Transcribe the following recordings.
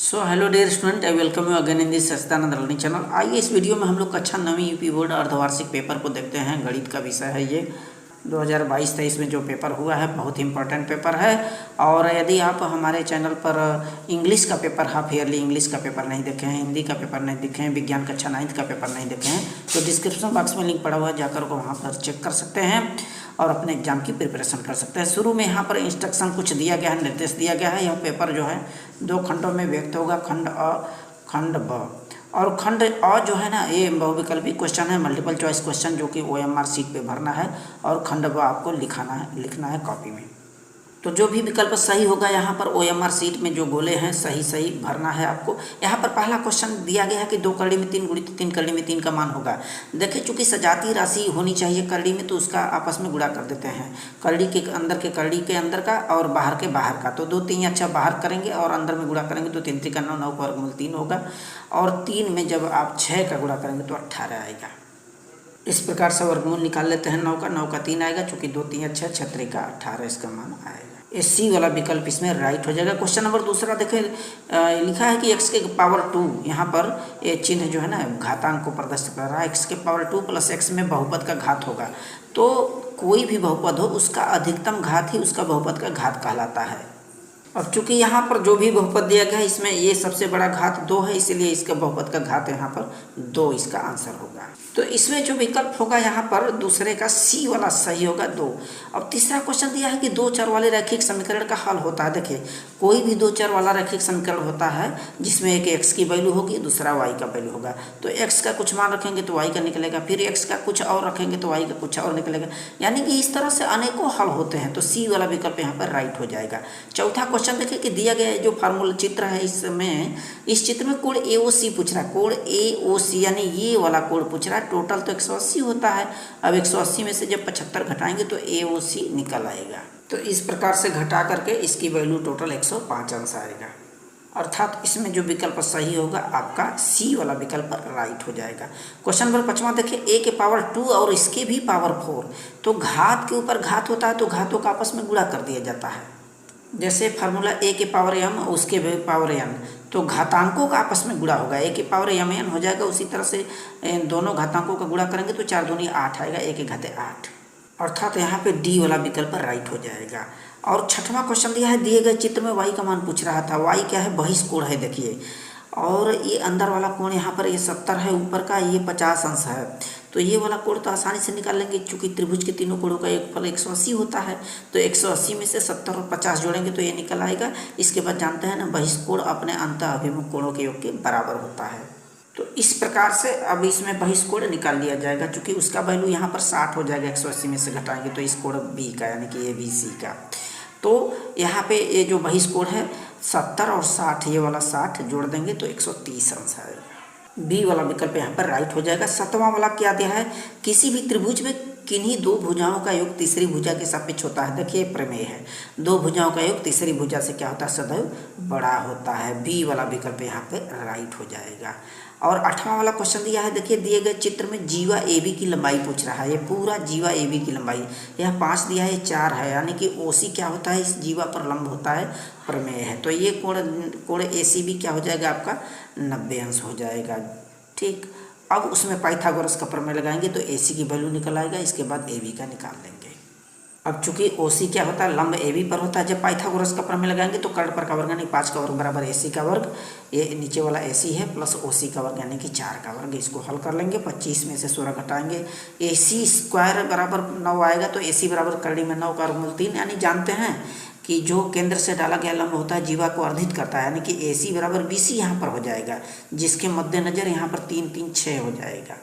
So hello dear student, I welcome you again in this Sachchidanand learning channel. आइए इस video में हम लोग कक्षा 9वीं यूपी बोर्ड अर्धवार्षिक पेपर को देखते हैं। गणित का विषय है ये 2022-23 में जो पेपर हुआ है, बहुत ही इंपॉर्टेंट पेपर है। और यदि आप हमारे चैनल पर इंग्लिश का पेपर, हाफ ईयरली इंग्लिश का पेपर नहीं देखे हैं, हिंदी का पेपर नहीं देखे हैं, विज्ञान कक्षा 9th का पेपर नहीं देखे हैं, तो डिस्क्रिप्शन बॉक्स में लिंक पड़ा हुआ है, जाकर को वहाँ पर चेक कर सकते हैं और अपने एग्जाम की प्रिपरेशन कर सकते हैं। शुरू में यहाँ पर इंस्ट्रक्शन कुछ दिया गया है, निर्देश दिया गया है। यह पेपर जो है 2 खंडों में व्यक्त होगा, खंड अ, खंड ब। और खंड अ जो है ना, ये बहुविकल्पी क्वेश्चन है, मल्टीपल चॉइस क्वेश्चन, जो कि OMR सीट पे भरना है। और खंड ब आपको लिखना है कॉपी में। तो जो भी विकल्प सही होगा यहाँ पर OMR सीट में जो गोले हैं सही सही भरना है आपको। यहाँ पर पहला क्वेश्चन दिया गया है कि 2 करड़ी में 3 गुणित 3 करड़ी में 3 का मान होगा। देखिए, चूंकि सजातीय राशि होनी चाहिए करड़ी में, तो उसका आपस में गुणा कर देते हैं। करड़ी के अंदर का और बाहर के बाहर का। तो 2 3 अच्छा बाहर करेंगे और अंदर में गुणा करेंगे तो 3 3 का 9, 9 का वर्गमूल 3 होगा। और 3 में जब आप 6 का गुणा करेंगे तो 18 आएगा। इस प्रकार से वर्गमूल निकाल लेते हैं। 9 का 3 आएगा, चूंकि 2 3 6 6 का 18 इसका मान आएगा। ये सी वाला विकल्प इसमें राइट हो जाएगा। क्वेश्चन नंबर दूसरा देखें, लिखा है कि x के पावर 2, यहाँ पर ये चिन्ह जो है ना घातांक को प्रदर्शित कर रहा है। x के पावर 2 प्लस x में बहुपद का घात होगा। तो कोई भी बहुपद हो, उसका अधिकतम घात ही उसका बहुपद का घात कहलाता है। अब चूंकि यहाँ पर जो भी बहुपद दिया गया है, इसमें ये सबसे बड़ा घात 2 है, इसलिए इसका बहुपद का घात यहाँ पर 2 इसका आंसर होगा। तो इसमें जो विकल्प होगा यहाँ पर दूसरे का सी वाला सही होगा, 2। अब तीसरा क्वेश्चन दिया है कि 2 चर वाले रैखिक समीकरण का हल होता है। देखिए, कोई भी 2 चर वाला रैखिक समीकरण होता है जिसमें एक x की वैल्यू होगी, दूसरा y का वैल्यू होगा। तो x का कुछ मान रखेंगे तो y का निकलेगा, फिर x का कुछ और रखेंगे तो y का कुछ और निकलेगा। यानी कि इस तरह से अनेकों हल होते हैं। तो सी वाला विकल्प यहाँ पर राइट हो जाएगा। चौथा क्वेश्चन देखिए कि दिया गया जो फार्मूला चित्र है, इसमें इस चित्र में कोण AOC पूछ रहा है। कोण AOC यानी ये वाला कोण पूछ रहा है। टोटल तो 180 होता है। अब 180 में से जब 75 घटाएंगे तो AOC निकल आएगा। तो इस प्रकार से घटा करके इसकी वैल्यू टोटल 105 अंश आएगा। अर्थात इसमें जो विकल्प सही होगा आपका सी वाला विकल्प राइट हो जाएगा। क्वेश्चन नंबर 5वां देखिए, a के पावर 2 और इसके भी पावर 4। तो घात के ऊपर घात होता है तो घातों का आपस में गुणा कर दिया जाता है। जैसे फार्मूला a के पावर m उसके भी पावर n, तो घातांकों का आपस में गुणा होगा। a के पावर mn हो जाएगा। उसी तरह से दोनों घातांकों का गुणा करेंगे तो 4 दूनी 8 आएगा, 1 के घाते 8। अर्थात यहाँ पे डी वाला विकल्प राइट हो जाएगा। और 6वां क्वेश्चन दिया है, दिए गए चित्र में y का मान पूछ रहा था। y क्या है? बहिष्कोण है। देखिए, और ये अंदर वाला कोण यहाँ पर ये 70 है, ऊपर का ये 50 अंश है। तो ये वाला कोण तो आसानी से निकाल लेंगे, क्योंकि त्रिभुज के तीनों कोणों का एक फल 180 होता है। तो 180 में से 70 और 50 जोड़ेंगे तो ये निकल आएगा। इसके बाद जानते हैं ना, बहिष्कोण अपने अंत अभिमुख कोणों के योग के बराबर होता है। तो इस प्रकार से अब इसमें बहिष्कोण निकाल लिया जाएगा, क्योंकि उसका वैल्यू यहाँ पर 60 हो जाएगा। 180 में से घटाएंगे तो इस कोण बी का, यानी कि ABC का। तो यहाँ पे ये जो बहिष्कोण है 70 और 60, ये वाला 60 जोड़ देंगे तो 130 अंश आएगा। बी वाला विकल्प यहाँ पर राइट हो जाएगा। 7वां वाला क्या दिया है, किसी भी त्रिभुज में किन्हीं 2 भुजाओं का योग तीसरी भुजा के सापेक्ष होता है। देखिए, प्रमेय है, 2 भुजाओं का योग तीसरी भुजा से क्या होता है? सदैव बड़ा होता है। बी वाला विकल्प यहाँ पे राइट हो जाएगा। और 8वां वाला क्वेश्चन दिया है, देखिए दिए गए चित्र में जीवा AB की लंबाई पूछ रहा है। ये पूरा जीवा AB की लंबाई, यह 5 दिया है, ये 4 है, यानी कि OC क्या होता है? इस जीवा पर लंब होता है, प्रमेय है। तो ये कोण ACB क्या हो जाएगा? आपका 90 अंश हो जाएगा। ठीक, अब उसमें पाइथागोरस का प्रमेय लगाएंगे तो AC की वैल्यू निकल आएगा। इसके बाद AB का निकाल लेंगे। अब चूंकि OC क्या होता है? लंब AB पर होता है। जब पाइथागोरस का प्रमेय लगाएंगे तो कर्ण पर का वर्ग यानी 5 का वर्ग बराबर AC का वर्ग, ये नीचे वाला AC है, प्लस OC का वर्ग यानी कि 4 का वर्ग। इसको हल कर लेंगे। 25 में से 16 घटाएंगे, AC स्क्वायर बराबर 9 आएगा। तो AC बराबर करड़ी में 9 का वर्गमूल 3। यानी जानते हैं कि जो केंद्र से डाला गया लंब होता है जीवा को अर्धित करता है, यानी कि AC बराबर BC यहाँ पर हो जाएगा, जिसके मद्देनजर यहाँ पर 3 3 6 हो जाएगा।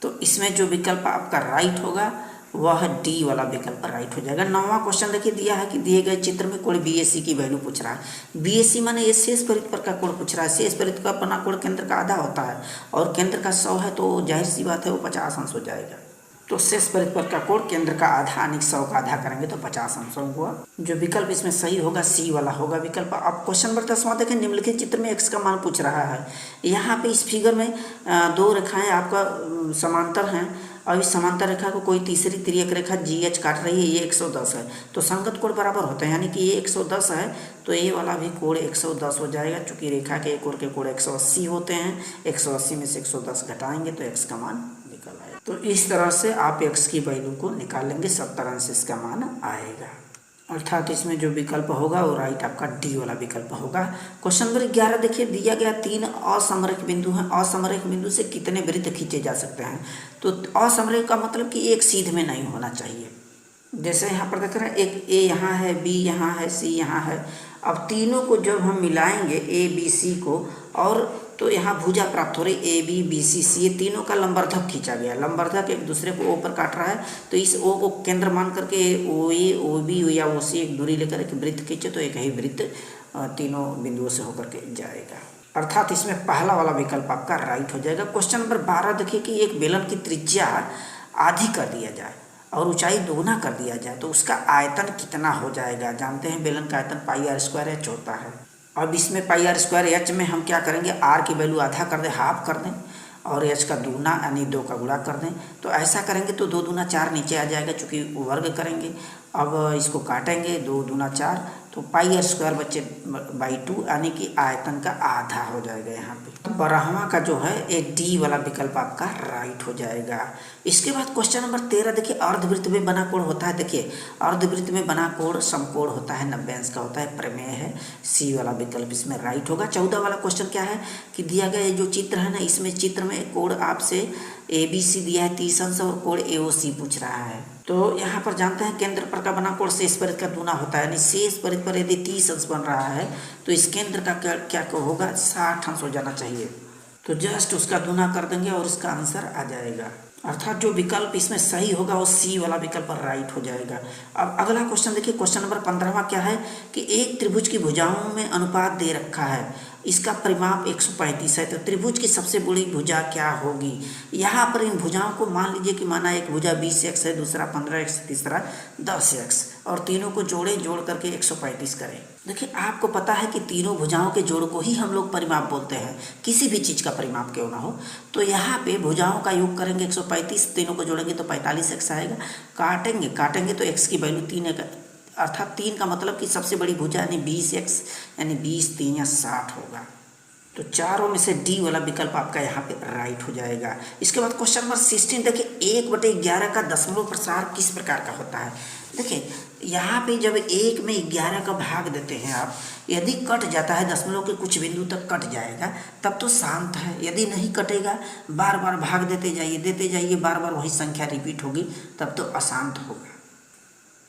तो इसमें जो विकल्प आपका राइट होगा वह डी वाला विकल्प राइट हो जाएगा। 9वां क्वेश्चन देखिए, दिया है कि दिए गए चित्र में कोण BAC की वैल्यू पूछ रहा है। BAC माने ये शेष परिध पर का कोण पूछ रहा है। शेष परिध का अपना कोण केंद्र का आधा होता है और केंद्र का 100 है, तो जाहिर सी बात है वो 50 अंश हो जाएगा। तो शेष परिध पर का कोण केंद्र का आधा यानी 100 का आधा करेंगे तो 50 अंश हुआ। जो विकल्प इसमें सही होगा सी वाला होगा विकल्प। अब क्वेश्चन नंबर 10वां देखें, निम्नलिखित चित्र में x का मान पूछ रहा है। यहाँ पे इस फिगर में 2 रेखाएं आपका समांतर हैं और इस समांतर रेखा को कोई तीसरी तिर्यक रेखा GH काट रही है, ये 110 है, तो संगत कोण बराबर होते हैं, यानी कि ये 110 है तो ये वाला भी कोण 110 हो जाएगा। चूँकि रेखा के एक ओर के कोण 180 होते हैं, 180 में से 110 घटाएंगे तो x का मान निकल आएगा। तो इस तरह से आप x की वैल्यू को निकाल लेंगे, 70 अंश इसका मान आएगा। अर्थात इसमें जो विकल्प होगा वो राइट आपका डी वाला विकल्प होगा। क्वेश्चन नंबर 11 देखिए, दिया गया 3 असमरेख बिंदु हैं, असमरेख बिंदु से कितने वृत्त खींचे जा सकते हैं। तो असमरेख का मतलब कि एक सीध में नहीं होना चाहिए। जैसे यहाँ पर देख रहे हैं, एक ए यहाँ है, बी यहाँ है, सी यहाँ है। अब तीनों को जब हम मिलाएंगे ए बी सी को, और तो यहाँ भुजा प्राप्त हो रही ए बी बी सी सी, ये तीनों का लंबर्धक खींचा गया। लंबर्धक एक दूसरे को ओ पर काट रहा है, तो इस ओ को केंद्र मान करके ओ ए ओ बी या ओ सी एक दूरी लेकर एक वृत्त खींचे तो एक ही वृत्त तीनों बिंदुओं से होकर के जाएगा। अर्थात इसमें पहला वाला विकल्प आपका राइट हो जाएगा। क्वेश्चन नंबर 12 देखिए कि एक बेलन की त्रिज्या आधी कर दिया जाए और ऊंचाई दोगुना कर दिया जाए तो उसका आयतन कितना हो जाएगा। जानते हैं बेलन का आयतन πr² h होता है। अब इसमें πr² h में हम क्या करेंगे, r की वैल्यू आधा कर दें, हाफ कर दें, और h का दूना यानी 2 का गुणा कर दें। तो ऐसा करेंगे तो 2 दूना 4 नीचे आ जाएगा, चूँकि वर्ग करेंगे। अब इसको काटेंगे, 2 दूना 4, तो πr² बच्चे बाई 2 यानी कि आयतन का आधा हो जाएगा यहाँ पे। 12वां का जो है ये डी वाला विकल्प आपका राइट हो जाएगा। इसके बाद क्वेश्चन नंबर 13 देखिए, अर्धवृत्त में बना कोण होता है। देखिए अर्धवृत्त में बना कोण समकोण होता है, 90 अंश का होता है, प्रमेय है, सी वाला विकल्प इसमें राइट होगा। 14 वाला क्वेश्चन क्या है कि दिया गया जो चित्र है ना, इसमें चित्र में कोण आपसे ABC दिया है 30 अंश और कोण AOC पूछ रहा है। तो यहाँ पर जानते हैं केंद्र पर का बना कोण शेष परिध का दूना होता है, यानी शेष परिध पर यदि 30 अंश बन रहा है तो इस केंद्र का क्या होगा, 60 अंश हो जाना चाहिए। तो जस्ट उसका दूना कर देंगे और इसका आंसर आ जाएगा। अर्थात जो विकल्प इसमें सही होगा वो सी वाला विकल्प राइट हो जाएगा। अब अगला क्वेश्चन देखिए, क्वेश्चन नंबर 15वां क्या है कि एक त्रिभुज की भुजाओं में अनुपात दे रखा है, इसका परिमाप 135 है, तो त्रिभुज की सबसे बड़ी भुजा क्या होगी। यहाँ पर इन भुजाओं को मान लीजिए कि माना एक भुजा 20x है, दूसरा 15x, तीसरा 10x, और तीनों को जोड़ करके 135 करें। देखिए आपको पता है कि तीनों भुजाओं के जोड़ को ही हम लोग परिमाप बोलते हैं, किसी भी चीज़ का परिमाप क्यों ना हो। तो यहाँ पे भुजाओं का योग करेंगे 135, तीनों को जोड़ेंगे तो 45x आएगा। काटेंगे तो x की वैल्यू 3 है, अर्थात 3 का मतलब कि सबसे बड़ी भुजा यानी 20x, यानी 20 3 या 60 होगा। तो चारों में से डी वाला विकल्प आपका यहाँ पे राइट हो जाएगा। इसके बाद क्वेश्चन नंबर 16 देखिए, 1/11 का दशमलव प्रसार किस प्रकार का होता है। देखिए यहाँ पे जब 1 में 11 का भाग देते हैं आप, यदि कट जाता है दशमलव के कुछ बिंदु तक कट जाएगा तब तो शांत है, यदि नहीं कटेगा बार बार भाग देते जाइए, बार बार वही संख्या रिपीट होगी तब तो अशांत होगा।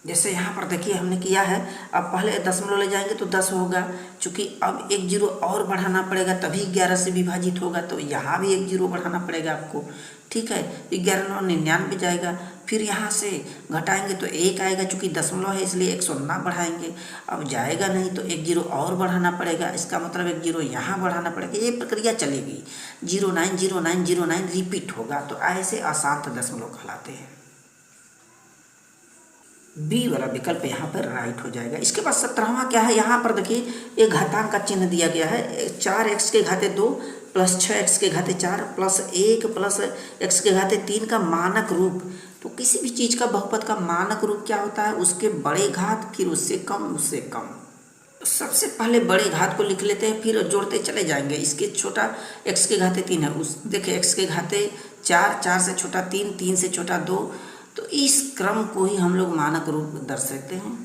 जैसे यहाँ पर देखिए हमने किया है, अब पहले दशमलव ले जाएंगे तो 10 होगा, चूँकि अब 1 जीरो और बढ़ाना पड़ेगा तभी 11 से विभाजित होगा, तो यहाँ भी 1 जीरो बढ़ाना पड़ेगा आपको। ठीक है, 11 99 जाएगा, फिर यहाँ से घटाएंगे तो 1 आएगा, चूँकि दशमलव है इसलिए 109 बढ़ाएंगे, अब जाएगा नहीं तो 1 जीरो और बढ़ाना पड़ेगा, इसका मतलब 1 जीरो यहाँ बढ़ाना पड़ेगा। ये प्रक्रिया चलेगी, 090909 रिपीट होगा, तो ऐसे अशांत दशमलव कहलाते हैं। बी वाला विकल्प यहाँ पर राइट हो जाएगा। इसके बाद 17वां क्या है, यहाँ पर देखिए एक घातांक का चिन्ह दिया गया है, 4x के घाते 2 प्लस 6x के घाते 4 प्लस 1 प्लस x के घाते 3 का मानक रूप। तो किसी भी चीज़ का बहुपद का मानक रूप क्या होता है, उसके बड़े घात, फिर उससे कम। सबसे पहले बड़े घात को लिख लेते हैं, फिर जोड़ते चले जाएंगे। इसके छोटा x के घाते 3 है, उस देखिए x के घाते 4 से छोटा 3 से छोटा 2, तो इस क्रम को ही हम लोग मानक रूप दर्शाते हैं।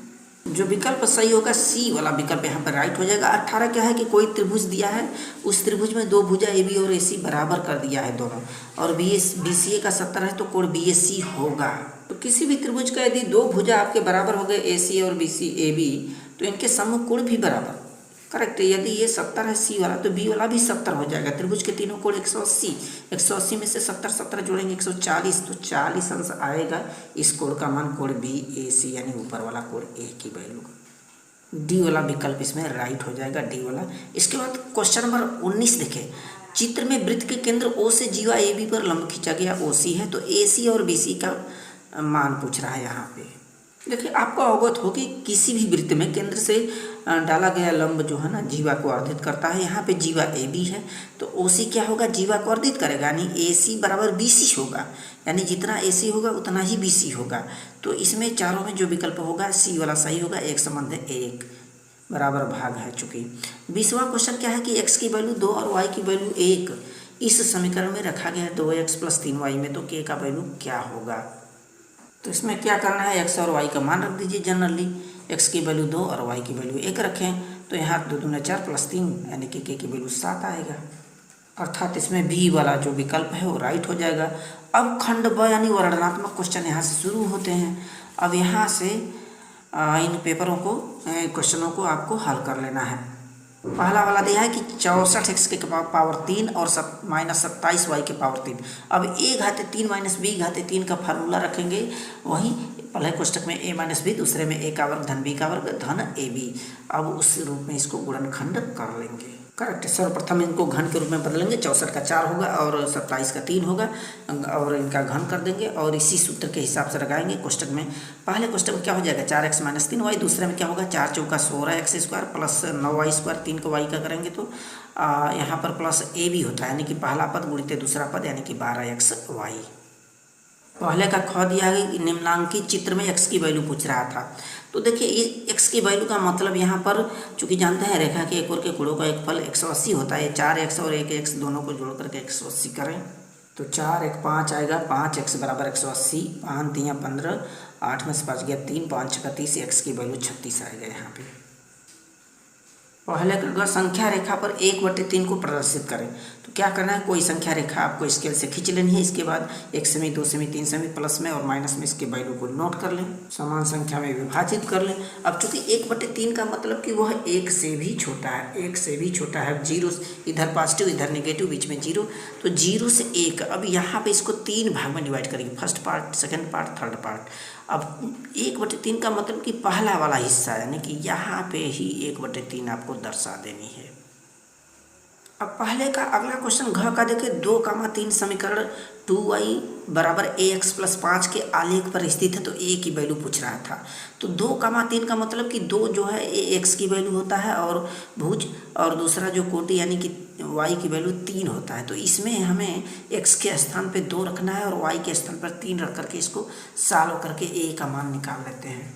जो विकल्प सही होगा सी वाला विकल्प यहाँ पर राइट हो जाएगा। 18 क्या है कि कोई त्रिभुज दिया है, उस त्रिभुज में 2 भुजा AB और AC बराबर कर दिया है दोनों, और BCA का 70 है तो कोण BAC होगा। तो किसी भी त्रिभुज का यदि 2 भुजा आपके बराबर हो गए AC और AB, तो इनके सम्मुख कोण भी बराबर, करेक्ट। यदि ये 70 है सी वाला तो बी वाला भी 70 हो जाएगा। त्रिभुज के तीनों कोण 180 में से 70 जोड़ेंगे 140, तो 40 अंश आएगा। इस कोण का मान कोण BAC यानी ऊपर वाला कोण ए की वैल्यू। डी वाला विकल्प इसमें राइट हो जाएगा, डी वाला। इसके बाद क्वेश्चन नंबर 19 देखें, चित्र में वृत्त के केंद्र O से जीवा AB पर लंब खींचा गया OC है, तो AC और BC का मान पूछ रहा है यहाँ पे। देखिए, आपको अवगत हो कि किसी भी वृत्त में केंद्र से डाला गया लंब जो है ना जीवा को अर्धित करता है। यहाँ पे जीवा ए बी है तो ओ सी क्या होगा, जीवा को अर्धित करेगा, यानी ए सी बराबर बी सी होगा, यानी जितना ए सी होगा उतना ही बी सी होगा। तो इसमें चारों में जो विकल्प होगा सी वाला सही होगा, एक संबंध है एक बराबर भाग है। चूँकि 20वां क्वेश्चन क्या है कि x की वैल्यू 2 और y की वैल्यू 1 इस समीकरण में रखा गया है 2x + 3y में, तो k का वैल्यू क्या होगा। तो इसमें क्या करना है, x और y का मान रख दीजिए। जनरली x की वैल्यू 2 और y की वैल्यू 1 रखें तो यहाँ 2 दूना 4 + 3 यानी कि k की वैल्यू 7 आएगा, अर्थात इसमें बी वाला जो विकल्प है वो राइट हो जाएगा। अब खंड ब यानी वर्णनात्मक क्वेश्चन यहाँ से शुरू होते हैं। अब यहाँ से इन पेपरों को क्वेश्चनों को आपको हल कर लेना है। पहला वाला दिया है कि 64x के पावर 3 और -27y के पावर 3। अब a घाते 3 - b घाते 3 का फार्मूला रखेंगे, वहीं पहले कोष्टक में a - b, दूसरे में a का वर्ग धन b का वर्ग धन ab। अब उस रूप में इसको गुणनखंड कर लेंगे। करेक्ट। सर्वप्रथम इनको घन के रूप में बदलेंगे, 64 का 4 होगा और 27 का 3 होगा और इनका घन कर देंगे और इसी सूत्र के हिसाब से लगाएंगे कोष्टक में। पहले कोष्टक में क्या हो जाएगा 4x - 3y, दूसरे में क्या होगा 4 चौका 16x² प्लस 9y², 3 को y का करेंगे तो यहाँ पर प्लस a भी होता है, यानी कि पहला पद गुणित दूसरा पद यानी कि 12xy। पहले का ख दिया है कि निम्नांकित चित्र में x की वैल्यू पूछ रहा था। तो देखिए ये x की वैल्यू का मतलब यहाँ पर चूंकि जानते हैं रेखा के एक और के गुणों का एक फल 180 होता है। 4x और 1x दोनों को जोड़ करके 180 करें तो 4 1 5 आएगा, 5x बराबर 180, 5 3 15, 8 में से 5 गया 3, 5 6 30, x की वैल्यू 36 आएगा। यहाँ पे पहले का संख्या रेखा पर 1/3 को प्रदर्शित करें। तो क्या करना है, कोई संख्या रेखा आपको स्केल से खींच लेनी है। इसके बाद 1 सेमी 2 सेमी 3 सेमी प्लस में और माइनस में इसके वैल्यू को नोट कर लें, समान संख्या में विभाजित कर लें। अब चूंकि 1/3 का मतलब कि वह 1 से भी छोटा है, 1 से भी छोटा है। 0 इधर पॉजिटिव इधर नेगेटिव, बीच में 0, तो 0 से 1। अब यहाँ पे इसको 3 भाग में डिवाइड करेंगे, first part, second part, third part. अब 1/3 का मतलब कि पहला वाला हिस्सा, यानी कि यहाँ पे ही 1/3 आपको दर्शा देनी है। अब पहले का अगला क्वेश्चन घ का देखिए, 2,3 समीकरण 2y बराबर ax + 5 के आलेख पर स्थित है, तो a की वैल्यू पूछ रहा था। तो 2,3 का मतलब कि 2 जो है ax की वैल्यू होता है और भुज, और दूसरा जो कोटि यानी कि y की वैल्यू 3 होता है। तो इसमें हमें x के स्थान पे 2 रखना है और y के स्थान पर 3 रख करके इसको सॉल्व करके a का मान निकाल लेते हैं।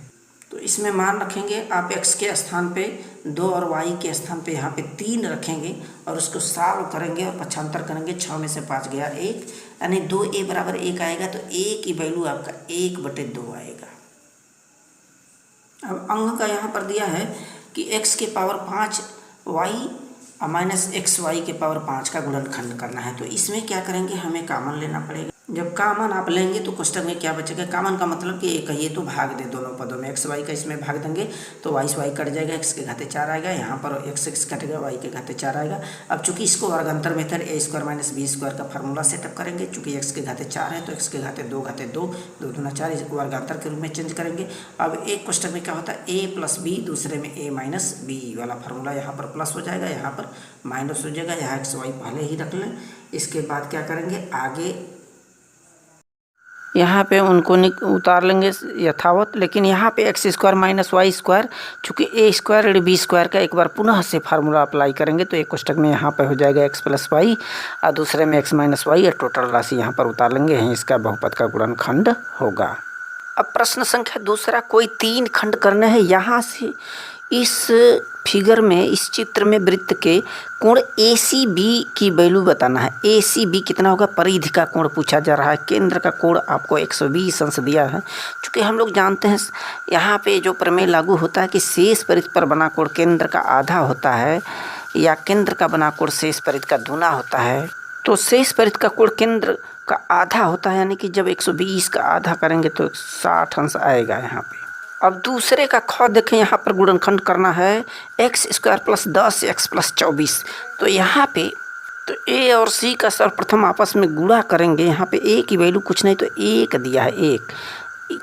तो इसमें मान रखेंगे आप x के स्थान पे 2 और y के स्थान पे यहाँ पे 3 रखेंगे और उसको सॉल्व करेंगे और पक्षांतर करेंगे। 6 में से 5 गया 1, यानी 2a बराबर 1 आएगा। तो a की वैल्यू आपका 1/2 आएगा। अब अंक का यहाँ पर दिया है कि x के पावर 5 y माइनस xy के पावर 5 का गुणनखंड करना है। तो इसमें क्या करेंगे, हमें कॉमन लेना पड़ेगा। जब कॉमन आप लेंगे तो कोष्टक में क्या बचेगा, कॉमन का मतलब कि एक ये तो भाग दे दोनों पदों में, एक्स वाई का इसमें भाग देंगे तो वाई से वाई कट जाएगा, एक्स के घाते 4 आएगा, यहाँ पर एक्स कटेगा, वाई के घाते 4 आएगा। अब चूंकि इसको वर्गांतर मेथड a² - b² का फार्मूला सेटअप करेंगे, चूंकि एक्स के घाते 4 है तो एक्स के घाते 2 घाते 2, 2 दूना 4, इसको वर्गांतर के रूप में चेंज करेंगे। अब एक कोष्टक में क्या होता है a + b, दूसरे में a - b वाला फार्मूला, यहाँ पर प्लस हो जाएगा, यहाँ पर माइनस हो जाएगा, यहाँ एक्स वाई पहले ही रख लें। इसके बाद क्या करेंगे, आगे यहाँ पे उनको उतार लेंगे यथावत, लेकिन यहाँ पे x² - y², चूँकि a² b² का एक बार पुनः से फार्मूला अप्लाई करेंगे तो एक कोष्टक में यहाँ पे हो जाएगा x + y और दूसरे में x - y, और टोटल राशि यहाँ पर उतार लेंगे, यहीं इसका बहुपद का गुणनखंड होगा। अब प्रश्न संख्या दूसरा, कोई 3 खंड करने हैं। यहाँ से इस फिगर में, इस चित्र में वृत्त के कोण ACB की वैल्यू बताना है। ACB कितना होगा, परिधि का कोण पूछा जा रहा है। केंद्र का कोण आपको 120 अंश दिया है। चूँकि हम लोग जानते हैं यहाँ पे जो प्रमेय लागू होता है कि शेष परिधि पर बना कोण केंद्र का आधा होता है या केंद्र का बना कोण शेष परिधि का दूना होता है। तो शेष परिधि का कोण केंद्र का आधा होता है, यानी कि जब 120 का आधा करेंगे तो 60 अंश आएगा यहाँ पे। अब दूसरे का ख देखें, यहाँ पर गुणनखंड करना है x² + 10x + 24। तो यहाँ पे तो a और c का सर्वप्रथम आपस में गुणा करेंगे। यहाँ पे a की वैल्यू कुछ नहीं तो 1 दिया है, 1।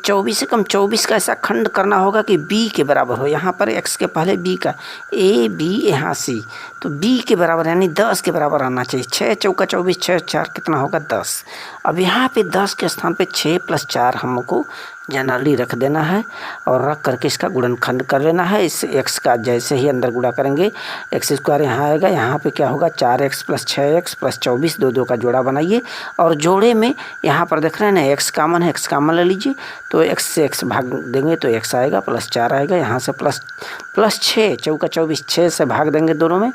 24 से कम 24 का ऐसा खंड करना होगा कि b के बराबर हो। यहाँ पर x के पहले b का a b, यहाँ c, तो b के बराबर यानी 10 के बराबर आना चाहिए। 6 चौका 24, 6 4 कितना होगा 10। अब यहाँ पे 10 के स्थान पे 6 + 4 हमको जनरली रख देना है और रख करके इसका गुणनखंड कर लेना है। इस x का जैसे ही अंदर गुणा करेंगे एक्स स्क्वायर यहाँ आएगा, यहाँ पे क्या होगा 4x + 6x + 24, दो का जोड़ा बनाइए और जोड़े में यहाँ पर देख रहे हैं ना x कॉमन है, x कॉमन ले लीजिए तो x से x भाग देंगे तो x आएगा, +4 आएगा, यहाँ से प्लस 6 चौका 24, 6 से भाग देंगे दोनों में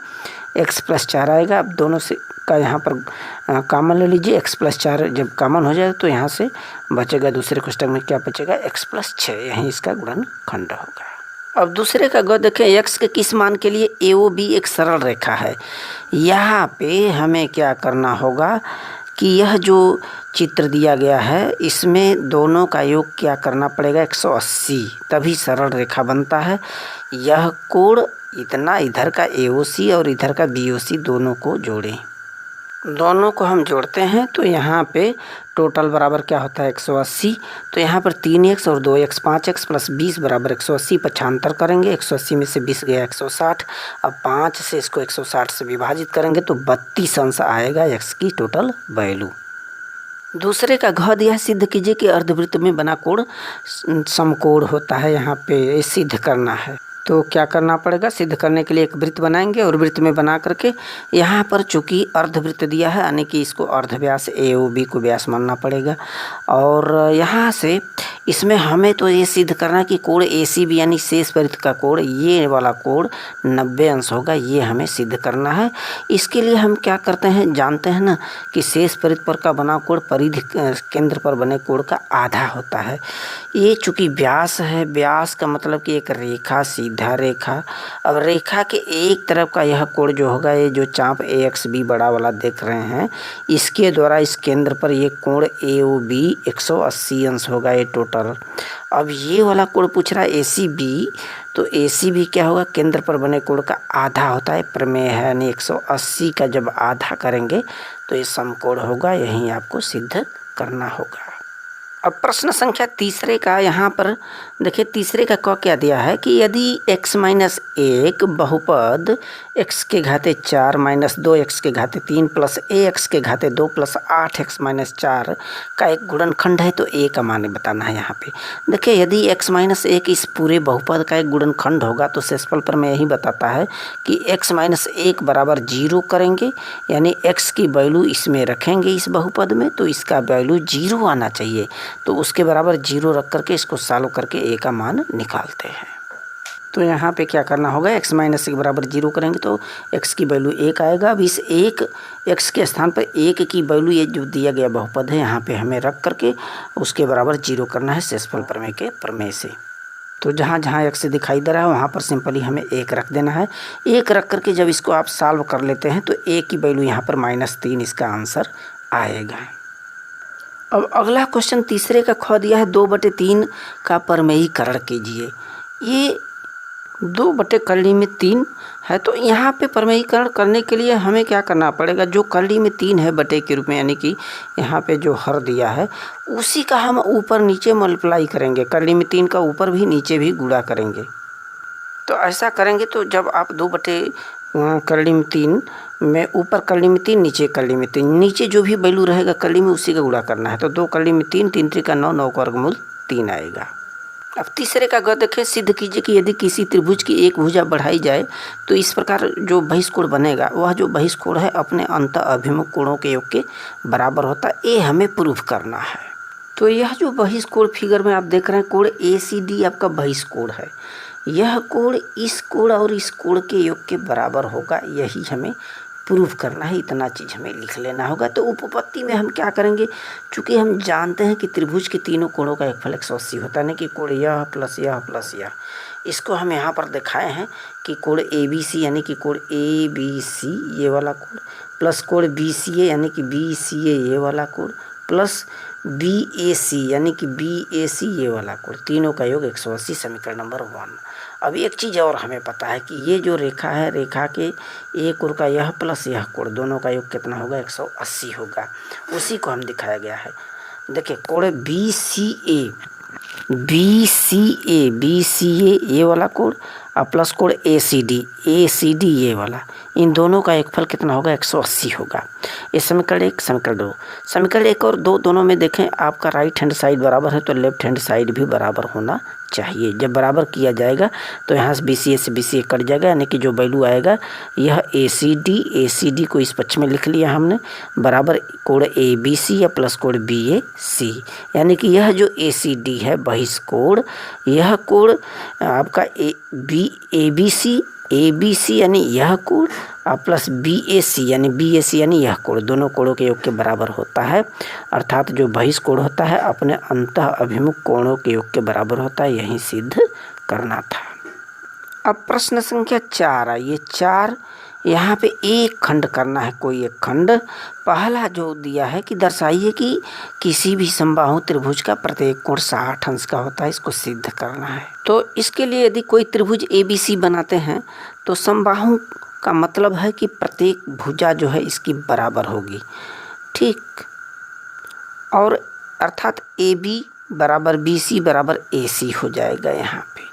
x + 4 आएगा। अब दोनों से का यहाँ पर कॉमन ले लीजिए, x + 4 जब कॉमन हो जाए तो यहाँ से बचेगा, दूसरे कोष्टक में क्या बचेगा x + 6, यहीं इसका गुणनखंड होगा। अब दूसरे का ग देखें, x के किस मान के लिए AOB एक सरल रेखा है। यहाँ पे हमें क्या करना होगा कि यह जो चित्र दिया गया है इसमें दोनों का योग क्या करना पड़ेगा 180, तभी सरल रेखा बनता है। यह कोण इतना इधर का AOC और इधर का BOC दोनों को जोड़ें, दोनों को हम जोड़ते हैं तो यहाँ पे टोटल बराबर क्या होता है 180। तो यहाँ पर 3x और 2x 5x + 20 बराबर 180, पक्षांतर करेंगे 180 में से 20 गया 160। अब 5 से इसको 160 से विभाजित करेंगे तो 32 अंश आएगा x की टोटल वैल्यू। दूसरे का घ दिया है, सिद्ध कीजिए कि अर्धवृत्त में बना कोण समकोण होता है। यहाँ पे सिद्ध करना है तो क्या करना पड़ेगा, सिद्ध करने के लिए एक वृत्त बनाएंगे और वृत्त में बना करके यहाँ पर चूंकि अर्धवृत्त दिया है यानी कि इसको अर्धव्यास AOB को व्यास मानना पड़ेगा। और यहाँ से इसमें हमें तो ये सिद्ध करना कि कोण ACB यानी शेष परिध का कोण, ये वाला कोण 90 अंश होगा, ये हमें सिद्ध करना है। इसके लिए हम क्या करते हैं, जानते हैं ना कि शेष परिध पर का बना कोण परिधि केंद्र पर बने कोण का आधा होता है। ये चूंकि व्यास है, व्यास का मतलब कि एक रेखा, सीधा रेखा। अब रेखा के एक तरफ का यह कोण जो होगा, ये जो चाप AXB बड़ा वाला देख रहे हैं, इसके द्वारा इस केंद्र पर ये कोण AOB 180 अंश होगा ये टोटल। अब ये वाला कोण पूछ रहा है ACB, तो ACB क्या होगा, केंद्र पर बने कोण का आधा होता है, प्रमेय है यानी 180 का जब आधा करेंगे तो ये समकोण होगा, यही आपको सिद्ध करना होगा। अब प्रश्न संख्या तीसरे का यहाँ पर देखिए, तीसरे का क क्या दिया है कि यदि x - 1 बहुपद x के घाते 4 - 2x के घाते 3 + ax के घाते 2 + 8x - 4 का एक गुणनखंड है तो a का मान बताना है। यहाँ पे देखिए, यदि x - 1 इस पूरे बहुपद का एक गुणनखंड होगा तो शेषफल पर में यही बताता है कि x - 1 बराबर 0 करेंगे, यानी x की वैल्यू इसमें रखेंगे इस बहुपद में तो इसका वैल्यू 0 आना चाहिए। तो उसके बराबर 0 रख करके इसको सॉल्व करके a का मान निकालते हैं। तो यहाँ पे क्या करना होगा, x - 1 बराबर 0 करेंगे तो x की वैल्यू 1 आएगा। अब इस 1 x के स्थान पर 1 की वैल्यू ये जो दिया गया बहुपद है यहाँ पे हमें रख करके उसके बराबर 0 करना है शेषफल प्रमेय के प्रमेय से। तो जहाँ जहाँ x दिखाई दे रहा है वहाँ पर सिंपली हमें 1 रख देना है। 1 रख करके जब इसको आप सॉल्व कर लेते हैं तो a की वैल्यू यहाँ पर -3 इसका आंसर आएगा। अब अगला क्वेश्चन तीसरे का ख दिया है, 2/3 का परमेयीकरण कीजिए। ये 2/3 है तो यहाँ पे परमेयीकरण करने के लिए हमें क्या करना पड़ेगा, जो करली में 3 है बटे के रूप में, यानी कि यहाँ पे जो हर दिया है उसी का हम ऊपर नीचे मल्टीप्लाई करेंगे। करली में 3 का ऊपर भी नीचे भी गुणा करेंगे। तो ऐसा करेंगे तो जब आप 2/3 में ऊपर करली में 3 नीचे करली में 3, नीचे जो भी वैल्यू रहेगा करली में उसी का गुणा करना है। तो 2 करली में 3, 3 3 का 9, 9 का वर्गमूल 3 आएगा। अब तीसरे का ग देखें, सिद्ध कीजिए कि यदि किसी त्रिभुज की एक भुजा बढ़ाई जाए तो इस प्रकार जो बहिष्कोण बनेगा वह जो बहिष्कोण है अपने अंत अभिमुख कोणों के योग के बराबर होता है। ये हमें प्रूफ करना है। तो यह जो बहिष्कोण फिगर में आप देख रहे हैं, कोण ACD आपका बहिष्कोण है। यह कोण इस कोण और इस कोण के योग के बराबर होगा, यही हमें प्रूफ करना है। इतना चीज़ हमें लिख लेना होगा। तो उपपत्ति में हम क्या करेंगे, चूँकि हम जानते हैं कि त्रिभुज के तीनों कोणों का योगफल 180 होता है, नहीं कि कोण यह प्लस यह प्लस यह। इसको हम यहाँ पर दिखाए हैं कि कोण ABC यानी कि कोण ABC ये वाला कोण प्लस कोण BCA यानी कि BCA ये वाला कोण प्लस BAC यानी कि BAC ये वाला कोण, तीनों का योग 180, समीकरण नंबर 1। अब एक चीज़ और हमें पता है कि ये जो रेखा है, रेखा के एक कोण का यह प्लस यह कोण दोनों का योग कितना होगा 180 होगा। उसी को हम दिखाया गया है। देखिए कोण BCA ये वाला कोण अब प्लस कोण ACD ये वाला, इन दोनों का योगफल कितना होगा 180 होगा। ये समीकरण 1, समीकरण 2। समीकरण 1 और 2 दोनों में देखें आपका राइट हैंड साइड बराबर है तो लेफ्ट हैंड साइड भी बराबर होना चाहिए। जब बराबर किया जाएगा तो यहाँ से BCA से BCA कट जाएगा, यानी कि जो वैल्यू आएगा यह ACD को इस पक्ष में लिख लिया हमने, बराबर कोण ABC या प्लस कोण BAC, यानी कि यह जो ACD है बहिष्कोण, यह कोण आपका ABC यानी यह कोण प्लस BAC यानी यह कोण, दोनों कोणों के योग के बराबर होता है। अर्थात जो बहिष्कोण होता है अपने अंतः अभिमुख कोणों के योग के बराबर होता है, यही सिद्ध करना था। अब प्रश्न संख्या 4 आइए। 4 यहाँ पे एक खंड करना है, कोई एक खंड। पहला जो दिया है कि दर्शाइए कि किसी भी समबाहु त्रिभुज का प्रत्येक कोण 60 अंश का होता है, इसको सिद्ध करना है। तो इसके लिए यदि कोई त्रिभुज ABC बनाते हैं तो समबाहु का मतलब है कि प्रत्येक भुजा जो है इसकी बराबर होगी, ठीक। और अर्थात AB बराबर BC बराबर AC हो जाएगा यहाँ पे।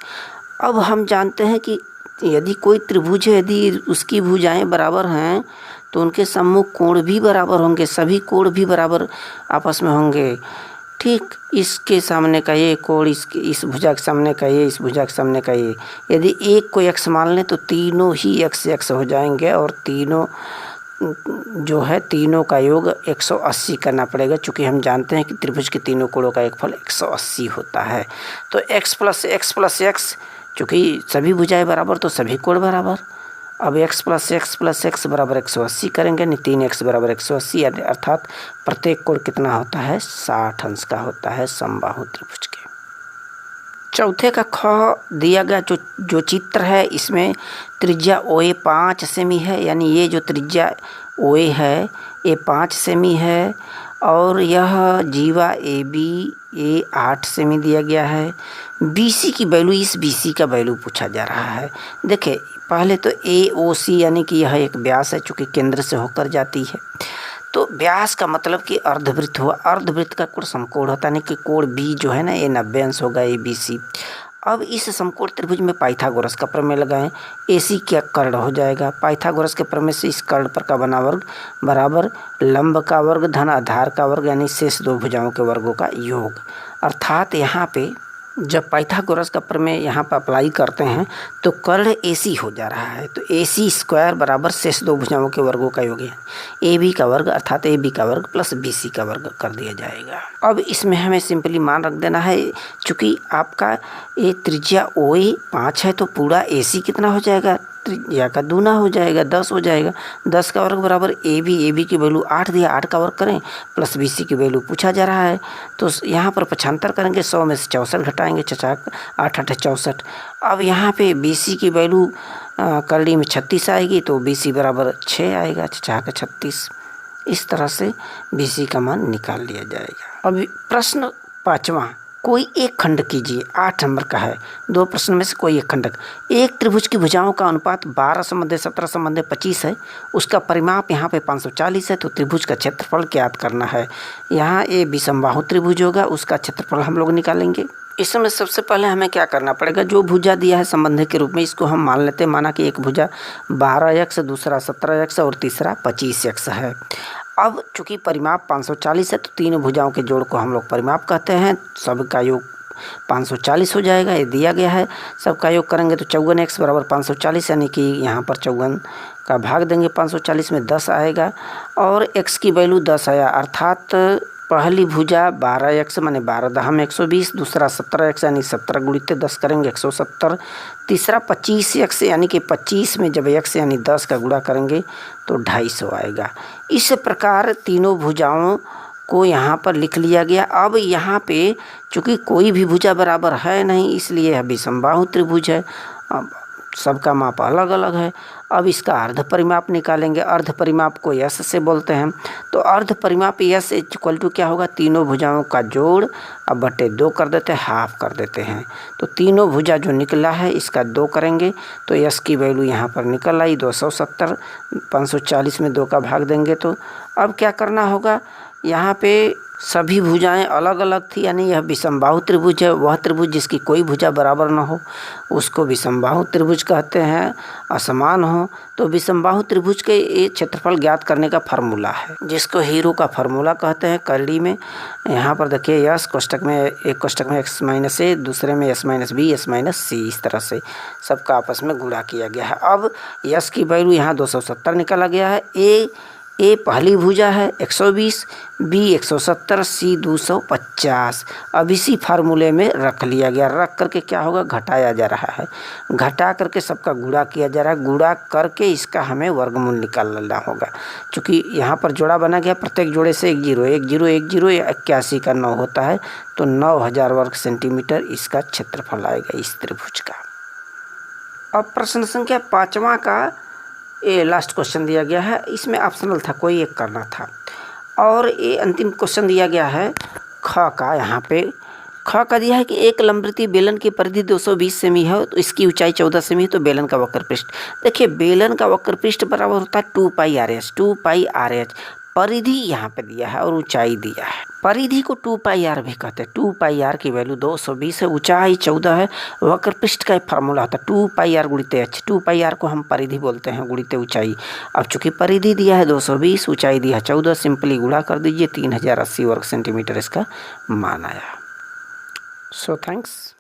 अब हम जानते हैं कि यदि कोई त्रिभुज है, यदि उसकी भुजाएं बराबर हैं तो उनके सम्मुख कोण भी बराबर होंगे, सभी कोण भी बराबर आपस में होंगे, ठीक। इसके सामने का ये कोण, इस भुजा के सामने का ये, इस भुजा के सामने का ये। यदि एक को x मान लें तो तीनों ही x हो जाएंगे और तीनों जो है तीनों का योग 180 करना पड़ेगा, चूँकि हम जानते हैं कि त्रिभुज के तीनों कोणों का योगफल 180 होता है। तो x प्लस x, चूँकि सभी भुजाएं बराबर तो सभी कोण बराबर। अब x प्लस x बराबर 180 करेंगे, नहीं 3x बराबर 180, अर्थात प्रत्येक कोण कितना होता है 60 अंश का होता है समबाहु त्रिभुज के। चौथे का ख दिया गया जो चित्र है, इसमें त्रिज्या OA 5 सेमी है, यानी ये जो त्रिज्या OA है ये 5 सेमी है और यह जीवा AB ये 8 सेमी दिया गया है। BC की वैल्यू, इस BC का वैल्यू पूछा जा रहा है। देखिए पहले तो AOC यानी कि यह एक व्यास है, चूँकि केंद्र से होकर जाती है, तो व्यास का मतलब कि अर्धवृत्त हुआ। अर्धवृत्त का कोण समकोण होता है, यानी कि कोण B जो है ना ये 90 अंश होगा ABC। अब इस समकोण त्रिभुज में पाइथागोरस का प्रमेय लगाएं, AC क्या कर्ण हो जाएगा। पाइथागोरस के प्रमेय से इस कर्ण पर का बना वर्ग बराबर लंब का वर्ग धन आधार का वर्ग, यानी शेष दो भुजाओं के वर्गों का योग। अर्थात यहाँ पे जब पाइथागोरस का प्रमेय यहाँ पर अप्लाई करते हैं तो कर्ण AC हो जा रहा है, तो AC स्क्वायर बराबर शेष दो भुजाओं के वर्गों का योग है। AB का वर्ग अर्थात AB का वर्ग प्लस BC का वर्ग कर दिया जाएगा। अब इसमें हमें सिंपली मान रख देना है, चूँकि आपका ये त्रिज्या OA 5 है तो पूरा AC कितना हो जाएगा, त्रिज्या का दूना हो जाएगा, 10 हो जाएगा। 10 का वर्ग बराबर AB की वैल्यू 8 दिया, 8 का वर्ग करें प्लस BC की वैल्यू पूछा जा रहा है, तो यहाँ पर 75 करेंगे, 100 में से 64 घटाएंगे, 8 8 64। अब यहाँ पे BC की वैल्यू करड़ी में 36 आएगी तो BC बराबर 6 आएगा, 6 36। इस तरह से BC का मान निकाल लिया जाएगा। अब प्रश्न 5वां, कोई एक खंड कीजिए। 8 नंबर का है, 2 प्रश्न में से कोई एक खंडक। एक त्रिभुज की भुजाओं का अनुपात 12/17/25 है, उसका परिमाप यहाँ पे 540 है, तो त्रिभुज का क्षेत्रफल ज्ञात करना है। यहाँ ये विषमबाहु त्रिभुज होगा, उसका क्षेत्रफल हम लोग निकालेंगे। इसमें सबसे पहले हमें क्या करना पड़ेगा, जो भुजा दिया है संबंध के रूप में इसको हम मान लेते हैं। माना कि एक भुजा 12x, दूसरा 17x और तीसरा 25x है। अब चूँकि परिमाप 540 है तो तीनों भुजाओं के जोड़ को हम लोग परिमाप कहते हैं। सबका योग 540 हो जाएगा, ये दिया गया है। सबका योग करेंगे तो 54x बराबर 540, यानी कि यहाँ पर 54 का भाग देंगे 540 में 10 आएगा और x की वैल्यू 10 आया। अर्थात पहली भुजा 12x माने 12 दहम 120, दूसरा 17x यानी 17 गुणित 10 करेंगे 170, तीसरा 25x यानी कि 25 में जब x यानी 10 का गुणा करेंगे तो 250 आएगा। इस प्रकार तीनों भुजाओं को यहाँ पर लिख लिया गया। अब यहाँ पे चूँकि कोई भी भुजा बराबर है नहीं, इसलिए यह विषमबाहु त्रिभुज है। अब सबका माप अलग अलग है। अब इसका अर्ध परिमाप निकालेंगे। अर्ध परिमाप को यश से बोलते हैं, तो अर्ध परिमाप यश इक्वल टू क्या होगा, तीनों भुजाओं का जोड़ अब बटे 2 कर देते हैं, हाफ कर देते हैं। तो तीनों भुजा जो निकला है इसका 2 करेंगे तो यश की वैल्यू यहाँ पर निकल आई 270। 540 में 2 का भाग देंगे तो अब क्या करना होगा, यहाँ पे सभी भुजाएं अलग अलग थी, यानी यह विषमबाहु त्रिभुज है। वह त्रिभुज जिसकी कोई भुजा बराबर न हो उसको विषमबाहु त्रिभुज कहते हैं। असमान हो तो विषमबाहु त्रिभुज के ये क्षेत्रफल ज्ञात करने का फार्मूला है, जिसको हीरो का फार्मूला कहते हैं। करड़ी में यहाँ पर देखिए यस कोष्टक में, एक कोष्टक में x माइनस ए, दूसरे में s minus b, s minus c, इस तरह से सबका आपस में गुणा किया गया है। अब यस की वैल्यू यहाँ 270 निकाला गया है। ए पहली भुजा है 120, बी 170, सी 250। अब इसी फार्मूले में रख लिया गया। रख करके क्या होगा, घटाया जा रहा है, घटा करके सबका गुणा किया जा रहा है। गुणा करके इसका हमें वर्गमूल निकालना होगा। चूँकि यहाँ पर जोड़ा बना गया, प्रत्येक जोड़े से 1 0 1 0 1 0 81 का 9 होता है, तो 9000 वर्ग सेंटीमीटर इसका क्षेत्रफल आएगा इस त्रिभुज का। अब प्रश्न संख्या 5वां का ये लास्ट क्वेश्चन दिया गया है। इसमें ऑप्शनल था, कोई एक करना था। और ये अंतिम क्वेश्चन दिया गया है ख का। यहाँ पे ख का दिया है कि एक लंबवृत्तीय बेलन की परिधि 220 सेमी है, तो इसकी ऊंचाई 14 सेमी है, तो बेलन का वक्र पृष्ठ। देखिए बेलन का वक्र पृष्ठ बराबर होता है 2 पाई आर एच। परिधि यहाँ पे दिया है और ऊंचाई दिया है। परिधि को 2 पाई आर भी कहते हैं। 2 पाई आर की वैल्यू 220 है, ऊंचाई 14 है। वक्र पृष्ठ का एक फार्मूला होता है 2 पाई आर गुणित एच। 2 पाई आर को हम परिधि बोलते हैं, गुणित ऊंचाई। अब चूंकि परिधि दिया है 220, ऊंचाई दिया है 14, सिंपली गुणा कर दीजिए, 3080 वर्ग सेंटीमीटर इसका मान आया। So thanks.